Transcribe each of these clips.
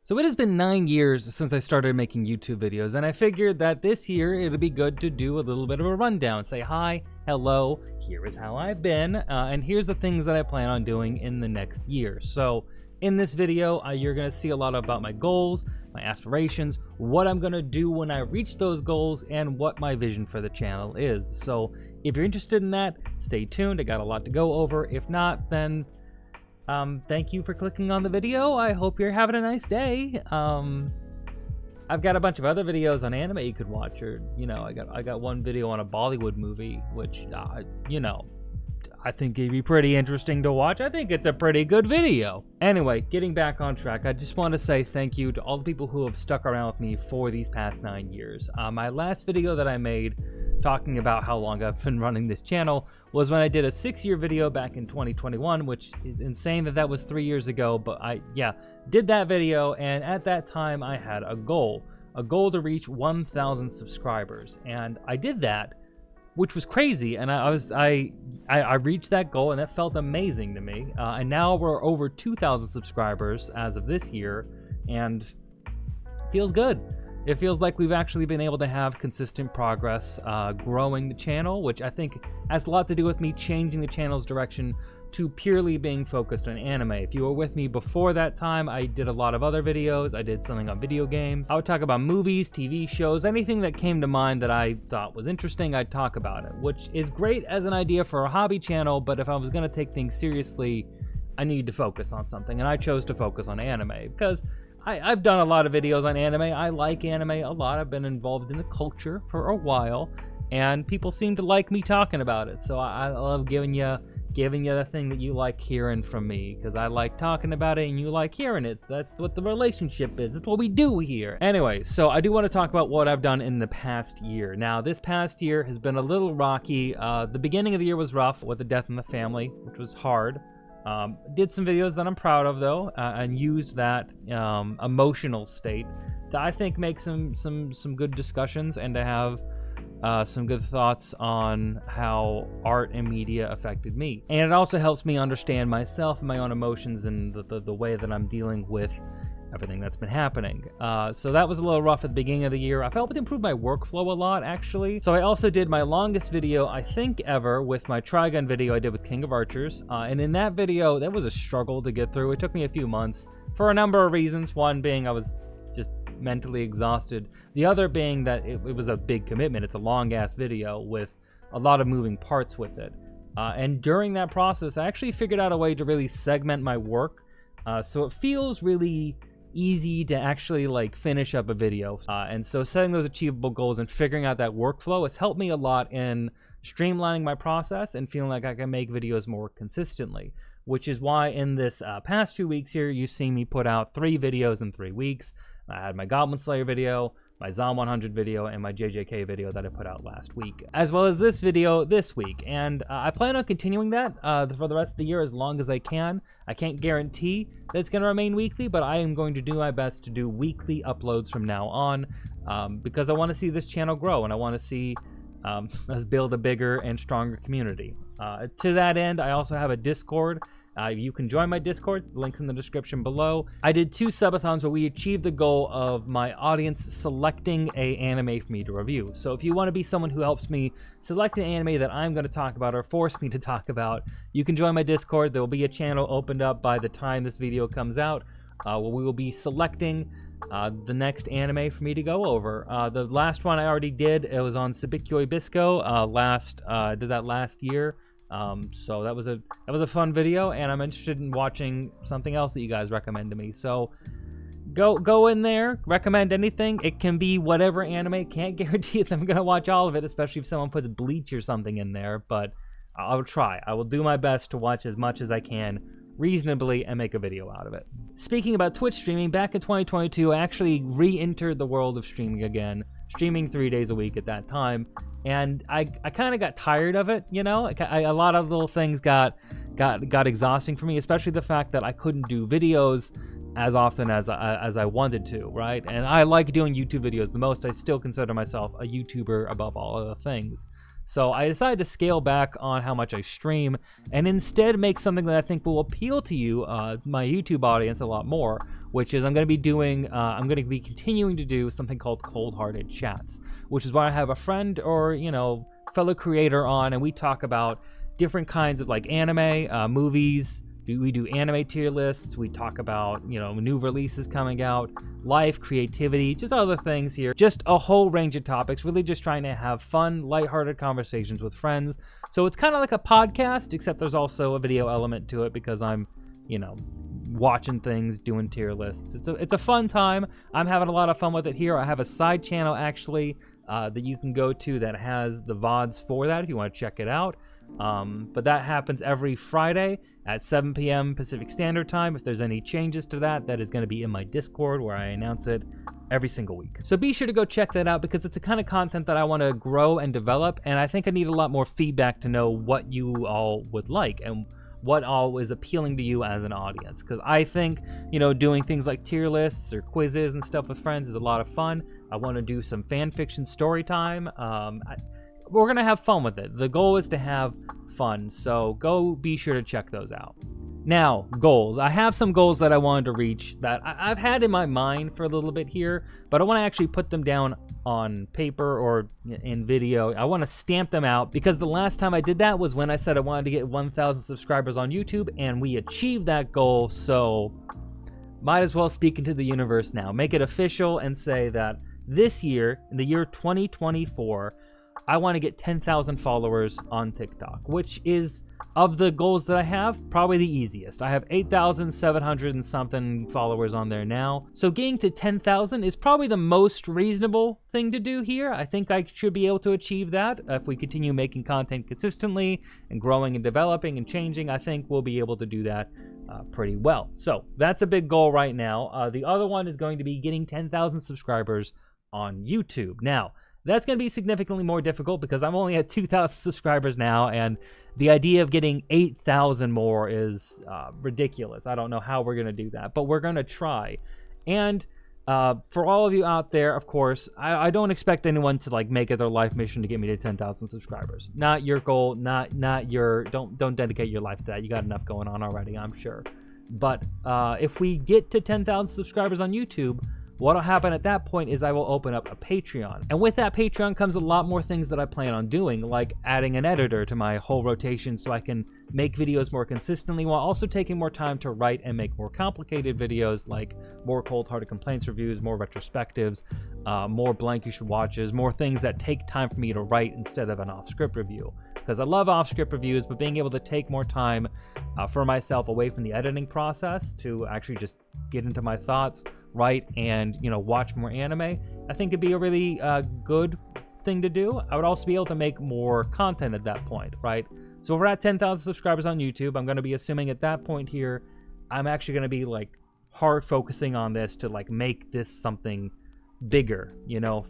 So it has been 9 years since I started making YouTube videos, and I figured that this year it'd be good to do a little bit of a rundown. Say hi, hello, here is how I've been, and here's the things that I plan on doing in the next year. So in this video, you're going to see a lot about my goals, my aspirations, what I'm going to do when I reach those goals, and what my vision for the channel is. So if you're interested in that, stay tuned. I got a lot to go over. If not, then thank you for clicking on the video. I hope you're having a nice day. I've got a bunch of other videos on anime you could watch, or I got one video on a Bollywood movie, which I think it'd be pretty interesting to watch. I think it's a pretty good video. Anyway, getting back on track, I just want to say thank you to all the people who have stuck around with me for these past 9 years. My last video that I made talking about how long I've been running this channel was when I did a 6-year video back in 2021, which is insane that was 3 years ago, but I did that video, and at that time I had a goal to reach 1,000 subscribers, and I did that, which was crazy, and I reached that goal, and that felt amazing to me. And now we're over 2,000 subscribers as of this year, and it feels good. It feels like we've actually been able to have consistent progress growing the channel, which I think has a lot to do with me changing the channel's direction to purely being focused on anime. If you were with me before that time, I did a lot of other videos. I did something on video games. I would talk about movies, TV shows, anything that came to mind that I thought was interesting, I'd talk about it, which is great as an idea for a hobby channel, but if I was gonna take things seriously, I needed to focus on something, and I chose to focus on anime because I've done a lot of videos on anime. I like anime a lot. I've been involved in the culture for a while, and people seem to like me talking about it, so I love giving you the thing that you like hearing from me, because I like talking about it and you like hearing it. So that's what the relationship is. That's what we do here. Anyway, so I do want to talk about what I've done in the past year. Now, this past year has been a little rocky. The beginning of the year was rough with the death in the family, which was hard. Did some videos that I'm proud of, though, and used that emotional state to, I think, make some good discussions and to have some good thoughts on how art and media affected me. And it also helps me understand myself and my own emotions and the way that I'm dealing with everything that's been happening. So that was a little rough at the beginning of the year. I felt it improved my workflow a lot, actually. So I also did my longest video, I think, ever with my Trigun video I did with King of Archers. And in that video, that was a struggle to get through. It took me a few months for a number of reasons. One being I was just mentally exhausted. The other being that it was a big commitment. It's a long-ass video with a lot of moving parts with it. And during that process, I actually figured out a way to really segment my work. So it feels really easy to actually finish up a video. And so setting those achievable goals and figuring out that workflow has helped me a lot in streamlining my process and feeling like I can make videos more consistently, which is why in this past 2 weeks here, you see me put out 3 videos in 3 weeks. I had my Goblin Slayer video, my Zom 100 video, and my JJK video that I put out last week, as well as this video this week. And I plan on continuing that for the rest of the year as long as I can. I can't guarantee that it's going to remain weekly, but I am going to do my best to do weekly uploads from now on because I want to see this channel grow, and I want to see us build a bigger and stronger community. To that end, I also have a Discord. You can join my Discord, links in the description below. I did 2 subathons where we achieved the goal of my audience selecting an anime for me to review. So if you want to be someone who helps me select an anime that I'm going to talk about or force me to talk about, you can join my Discord. There will be a channel opened up by the time this video comes out where we will be selecting the next anime for me to go over. The last one I already did, it was on Sabikyo Bisco. I did that last year. So that was a fun video, and I'm interested in watching something else that you guys recommend to me. So go in there, recommend anything. It can be whatever anime. Can't guarantee that I'm gonna watch all of it, especially if someone puts Bleach or something in there, but I'll try. I will do my best to watch as much as I can reasonably and make a video out of it. Speaking about Twitch streaming, back in 2022, I actually re-entered the world of streaming again, streaming 3 days a week at that time, and I kind of got tired of it, a lot of little things got exhausting for me, especially the fact that I couldn't do videos as often as I wanted to, right? And I like doing YouTube videos the most. I still consider myself a YouTuber above all other things. So I decided to scale back on how much I stream and instead make something that I think will appeal to you, my YouTube audience, a lot more, which is I'm going to be continuing to do something called Cold Hearted Chats, which is where I have a friend or, fellow creator on, and we talk about different kinds of like anime, movies. We do anime tier lists. We talk about, new releases coming out, life, creativity, just other things here. Just a whole range of topics, really just trying to have fun, lighthearted conversations with friends. So it's kind of like a podcast, except there's also a video element to it because I'm, watching things, doing tier lists. It's a fun time. I'm having a lot of fun with it here. I have a side channel actually that you can go to that has the VODs for that if you want to check it out. But that happens every Friday at 7 p.m. Pacific Standard Time. If there's any changes to that, that is going to be in my Discord where I announce it every single week. So be sure to go check that out because it's the kind of content that I want to grow and develop, and I think I need a lot more feedback to know what you all would like and what all is appealing to you as an audience. Because I think, doing things like tier lists or quizzes and stuff with friends is a lot of fun. I want to do some fan fiction story time. We're going to have fun with it. The goal is to have fun, so go be sure to check those out. Now, goals. I have some goals that I wanted to reach that I've had in my mind for a little bit here, but I want to actually put them down on paper or in video. I want to stamp them out because the last time I did that was when I said I wanted to get 1,000 subscribers on YouTube, and we achieved that goal, so might as well speak into the universe now. Make it official and say that this year, in the year 2024, I want to get 10,000 followers on TikTok, which is, of the goals that I have, probably the easiest. I have 8,700 and something followers on there now. So getting to 10,000 is probably the most reasonable thing to do here. I think I should be able to achieve that. If we continue making content consistently and growing and developing and changing, I think we'll be able to do that pretty well. So that's a big goal right now. The other one is going to be getting 10,000 subscribers on YouTube. Now, that's going to be significantly more difficult because I'm only at 2,000 subscribers now, and the idea of getting 8,000 more is ridiculous. I don't know how we're going to do that, but we're going to try. And for all of you out there, of course, I don't expect anyone to make it their life mission to get me to 10,000 subscribers. Not your goal, not your, don't dedicate your life to that. You got enough going on already, I'm sure. But if we get to 10,000 subscribers on YouTube, what'll happen at that point is I will open up a Patreon. And with that Patreon comes a lot more things that I plan on doing, like adding an editor to my whole rotation so I can make videos more consistently while also taking more time to write and make more complicated videos, like more cold-hearted complaints reviews, more retrospectives, more blank you should watches, more things that take time for me to write instead of an off-script review. Because I love off-script reviews, but being able to take more time for myself away from the editing process to actually just get into my thoughts, write, and watch more anime, I think it'd be a really good thing to do. I would also be able to make more content at that point, right? So if we're at 10,000 subscribers on YouTube, I'm going to be assuming at that point here, I'm actually going to be hard focusing on this to make this something bigger,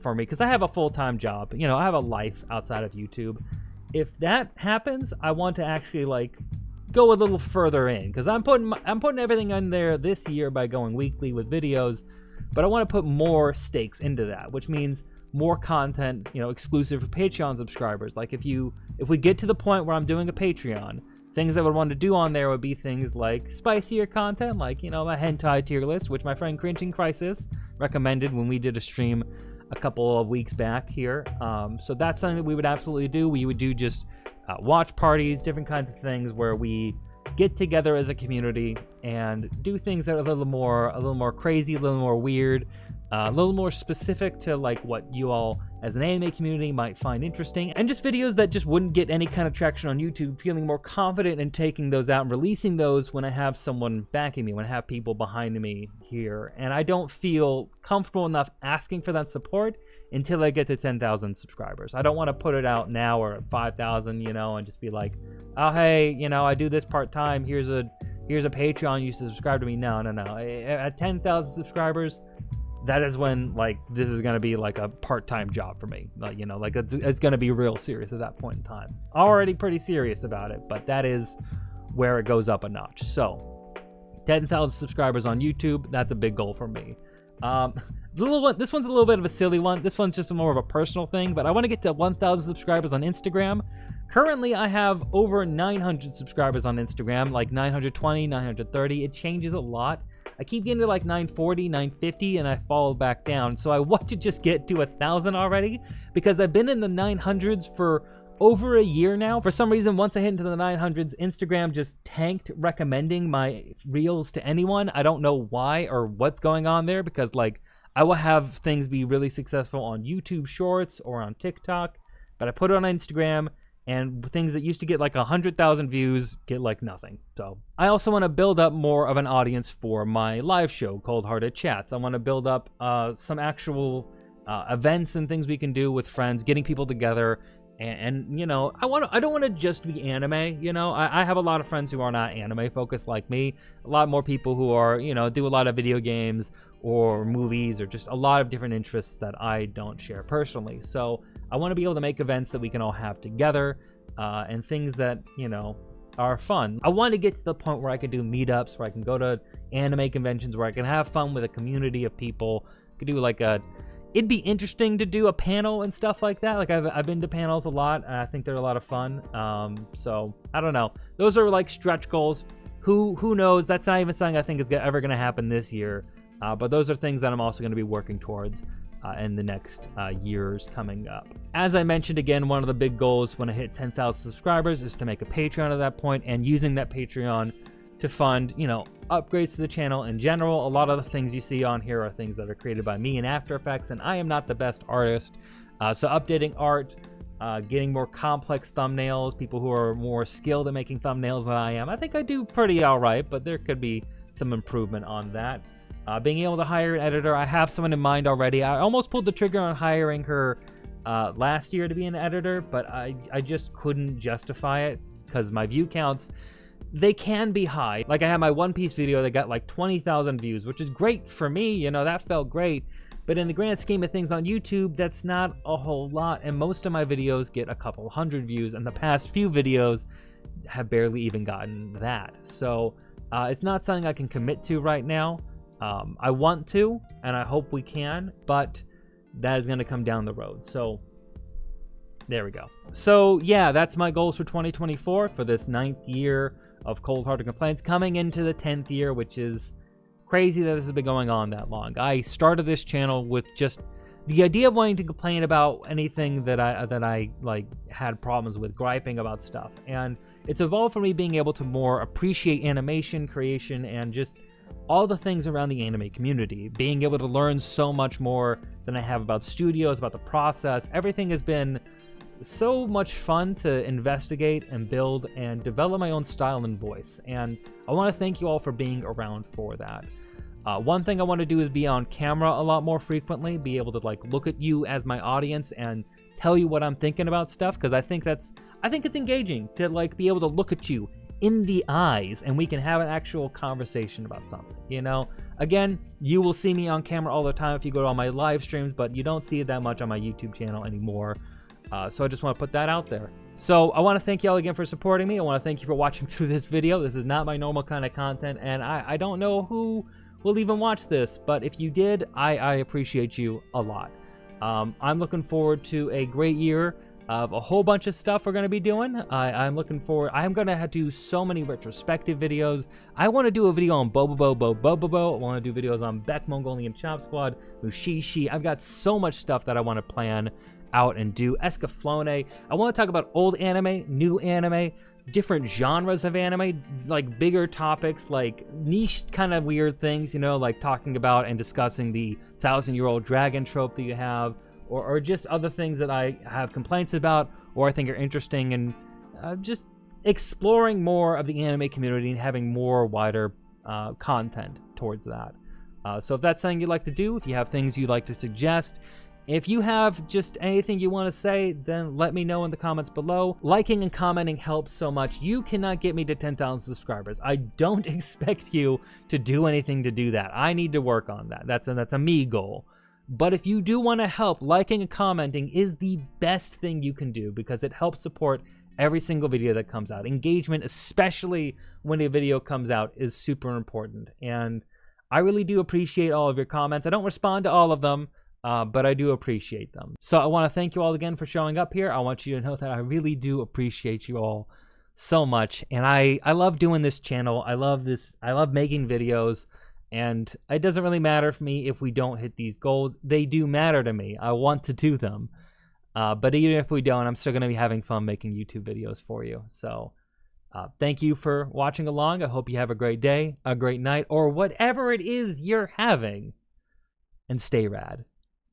for me, because I have a full-time job. I have a life outside of YouTube. If that happens, I want to actually go a little further in, because I'm putting everything in there this year by going weekly with videos, but I want to put more stakes into that, which means more content, exclusive for Patreon subscribers. If we get to the point where I'm doing a Patreon, things I would want to do on there would be things like spicier content, my hentai tier list, which my friend Cringing Crisis recommended when we did a stream a couple of weeks back here. So that's something that we would absolutely do. We would do just watch parties, different kinds of things where we get together as a community and do things that are a little more crazy, a little more weird, a little more specific to what you all as an anime community might find interesting, and just videos that just wouldn't get any kind of traction on YouTube, feeling more confident in taking those out and releasing those when I have someone backing me, when I have people behind me here, and I don't feel comfortable enough asking for that support until I get to 10,000 subscribers. I don't want to put it out now or at 5,000, and just be like, oh, hey, I do this part-time, here's a Patreon, you subscribe to me. No. At 10,000 subscribers, that is when this is going to be a part-time job for me. It's going to be real serious at that point in time. Already pretty serious about it, but that is where it goes up a notch. So 10,000 subscribers on YouTube, that's a big goal for me. This one's a little bit of a silly one. This one's just more of a personal thing, but I want to get to 1,000 subscribers on Instagram. Currently, I have over 900 subscribers on Instagram, like 920, 930. It changes a lot. I keep getting to like 940, 950, and I fall back down. So I want to just get to 1,000 already, because I've been in the 900s for over a year now. For some reason, once I hit into the 900s, Instagram just tanked recommending my reels to anyone. I don't know why or what's going on there, because like I will have things be really successful on YouTube Shorts or on TikTok, but I put it on Instagram, and things that used to get like 100,000 views get like nothing. So I also want to build up more of an audience for my live show, Cold Hearted Chats. I want to build up some actual events and things we can do with friends, getting people together. And you know, I don't want to just be anime. You know, I have a lot of friends who are not anime focused like me. A lot more people who are, you know, do a lot of video games or movies or just a lot of different interests that I don't share personally. So I want to be able to make events that we can all have together, and things that, you know, are fun. I want to get to the point where I can do meetups, where I can go to anime conventions, where I can have fun with a community of people. I could do like it'd be interesting to do a panel and stuff like that. Like I've been to panels a lot, and I think they're a lot of fun. So I don't know. Those are like stretch goals. Who knows? That's not even something I think is ever going to happen this year. But those are things that I'm also going to be working towards in the next years coming up. As I mentioned, again, one of the big goals when I hit 10,000 subscribers is to make a Patreon at that point, and using that Patreon to fund, you know, upgrades to the channel in general. A lot of the things you see on here are things that are created by me in After Effects, and I am not the best artist. So updating art, getting more complex thumbnails, people who are more skilled at making thumbnails than I am. I think I do pretty all right, but there could be some improvement on that. Being able to hire an editor, I have someone in mind already. I almost pulled the trigger on hiring her last year to be an editor, but I just couldn't justify it because my view counts, they can be high. Like I had my One Piece video that got like 20,000 views, which is great for me, you know, that felt great. But in the grand scheme of things on YouTube, that's not a whole lot, and most of my videos get a couple hundred views, and the past few videos have barely even gotten that. So it's not something I can commit to right now. I want to, and I hope we can, but that is going to come down the road. So there we go. So yeah, that's my goals for 2024 for this 9th year of Cold Hearted Complaints, coming into the 10th year, which is crazy that this has been going on that long. I started this channel with just the idea of wanting to complain about anything that I like had problems with, griping about stuff, and it's evolved from me being able to more appreciate animation creation and just all the things around the anime community, being able to learn so much more than I have about studios, about the process. Everything has been so much fun to investigate and build and develop my own style and voice, and I want to thank you all for being around for that. One thing I want to do is be on camera a lot more frequently, be able to like look at you as my audience and tell you what I'm thinking about stuff, because I think it's engaging to like be able to look at you in the eyes and we can have an actual conversation about something, you know. Again, you will see me on camera all the time if you go to all my live streams, but you don't see it that much on my YouTube channel anymore. So I just want to put that out there. So I want to thank y'all again for supporting me. I want to thank you for watching through this video. This is not my normal kind of content, and I don't know who will even watch this, but if you did, I appreciate you a lot. I'm looking forward to a great year of a whole bunch of stuff we're going to be doing. I'm looking forward. I'm going to have to do so many retrospective videos. I want to do a video on Bobobo. I want to do videos on Beck, Mongolian Chop Squad, Mushishi. I've got so much stuff that I want to plan out and do. Escaflowne. I want to talk about old anime, new anime, different genres of anime, like bigger topics, like niche kind of weird things, you know, like talking about and discussing the 1,000-year-old dragon trope that you have, or just other things that I have complaints about or I think are interesting, and just exploring more of the anime community and having more wider content towards that. So if that's something you'd like to do, if you have things you'd like to suggest, if you have just anything you want to say, then let me know in the comments below. Liking and commenting helps so much. You cannot get me to 10,000 subscribers. I don't expect you to do anything to do that. I need to work on that. That's a me goal. But if you do want to help, liking and commenting is the best thing you can do because it helps support every single video that comes out. Engagement, especially when a video comes out, is super important. And I really do appreciate all of your comments. I don't respond to all of them, but I do appreciate them. So I want to thank you all again for showing up here. I want you to know that I really do appreciate you all so much. And I love doing this channel. I love this. I love making videos. And it doesn't really matter for me if we don't hit these goals. They do matter to me. I want to do them. But even if we don't, I'm still going to be having fun making YouTube videos for you. So thank you for watching along. I hope you have a great day, a great night, or whatever it is you're having. And stay rad.